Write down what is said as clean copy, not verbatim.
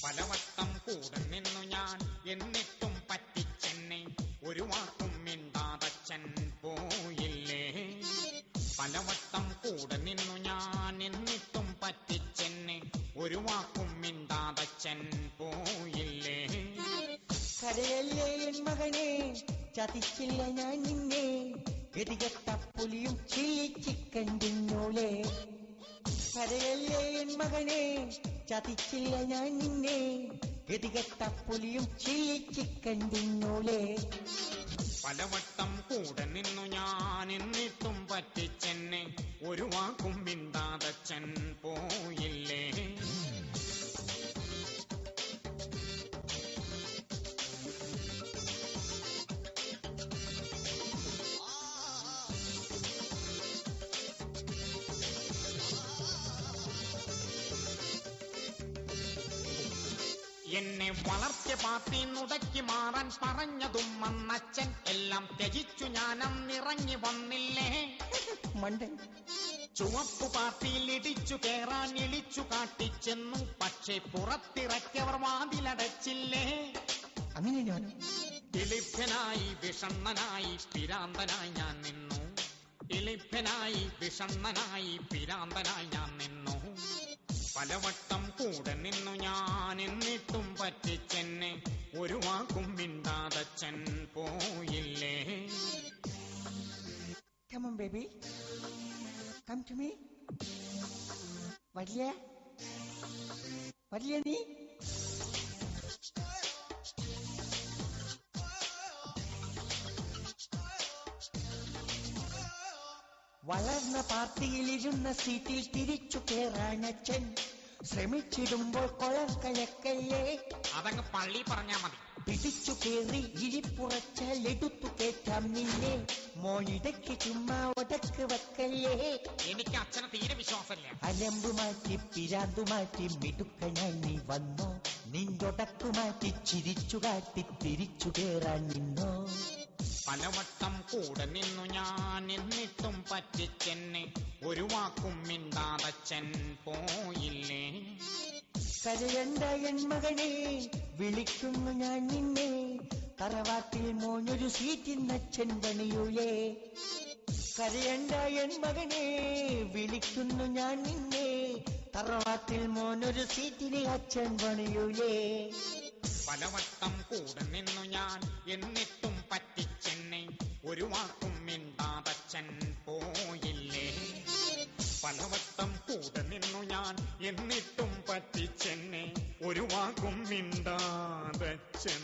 പലവട്ടം കൂടെ നിന്നു ഞാൻ എന്നിട്ടും പറ്റിച്ചെന്നെ ഒരു വാക്കും മിണ്ടാതച്ഛൻ പോയില്ലേ. പലവട്ടം കൂടെ നിന്നു ഞാൻ എന്നിട്ടും പറ്റിച്ചെന്നെ ഒരു വാക്കും മിണ്ടാതച്ഛൻ പോയില്ലേ. കരയല്ലേ എൻ മകനെ, ചതിച്ചില്ല ഞാൻ നിന്നെ, ഗതികെട്ട പുലിയും ചില്ലി ചിക്കൻ തിന്നോളെ. കരയല്ലേ എൻ മകനെ, ചതിച്ചില്ല ഞാൻ നിന്നെ, ഗതികെട്ട പുലിയും ചില്ലി ചിക്കൻ തിന്നോളെ. പലവട്ടം കൂടെ നിന്നു ഞാൻ എന്നിട്ടും പറ്റിച്ചെന്നെ ഒരു വാക്കും മിണ്ടാതച്ഛൻ പോയില്ലേ. എന്നെ വളർത്തിയ പാർട്ടി നുടക്കി മാറാൻ പറഞ്ഞതും അന്നച്ഛൻ എല്ലാം ത്യജിച്ചു ഞാനന്നിറങ്ങി വന്നില്ലേ. മണ്ടൻ ചുവപ്പു പാർട്ടിയിൽ ഇടിച്ചു കേറാൻ ഇളിച്ചു കാട്ടിച്ചെന്നു, പക്ഷേ പുറത്തിറക്കിയവർ വാതിലടച്ചില്ലേ. അങ്ങനെ ഞാൻ ഇളിഭ്യനായി വിഷണ്ണനായി പിരാന്തനായി ഞാൻ നിന്നു. ഇളിഭ്യനായി വിഷണ്ണനായി പിരാന്തനായി ഞാൻ നിന്നു. പലവട്ടം കൂടെ നിന്നു ഞാൻ എന്നിട്ടും പറ്റിച്ചെന്നെ ഒരു വാക്കും മിണ്ടാതച്ഛൻ പോയില്ലേ. Come on, baby. Come to me. വരില്ല നീ. വളർന്ന പാർട്ടിയിലിരുന്ന സീറ്റിൽ തിരിച്ചു കേറാനച്ഛൻ ശ്രമിച്ചിടുമ്പോൾ കൊളം കലക്കല്ലേ. അതങ്ങ് പള്ളി പറഞ്ഞാ മതി. പിടിച്ചു കേറി ഇരിപ്പുറച്ചാൽ എടുത്തു കേറ്റാം നിന്നെ, മോനിടയ്ക്ക് ചുമ്മാ ഒടക്ക് വെക്കല്ലേ. എനിക്ക് അച്ഛനെ തീരെ വിശ്വാസമില്ല. അലമ്പു മാറ്റി പിരാന്തു മാറ്റി മിടുക്കനായി നീ വന്നോ, നിന്റൊടക്കു മാറ്റി ചിരിച്ചു കാട്ടി തിരിച്ചു കേറാൻ നിന്നോ. പലവട്ടം കൂടെ നിന്നു ഞാൻ എന്നിട്ടും പറ്റിച്ചെന്നെ ഒരു വാക്കും മിണ്ടാതച്ഛൻ പോയില്ലേ. കരയണ്ട എൻ മകനെ, വിളിക്കുന്നു ഞാൻ നിന്നെ, തറവാട്ടിൽ മോനൊരു സീറ്റിന്നച്ഛൻ പണിയൂലേ. കരയണ്ട എൻ മകനെ, വിളിക്കുന്നു ഞാൻ നിന്നെ, തറവാട്ടിൽ മോനൊരു സീറ്റിന് അച്ഛൻ പണിയൂലേ. പലവട്ടം കൂടെ നിന്നു ഞാൻ എന്നിട്ടും പറ്റിച്ചെന്നെ ഒരു വാക്കും മിണ്ടാതച്ഛൻ പോയില്ലേ. പലവട്ടം കൂടെ നിന്നു ഞാൻ എന്നിട്ടും പറ്റിച്ചെന്നെ ഒരു വാക്കും മിണ്ടാതച്ഛൻ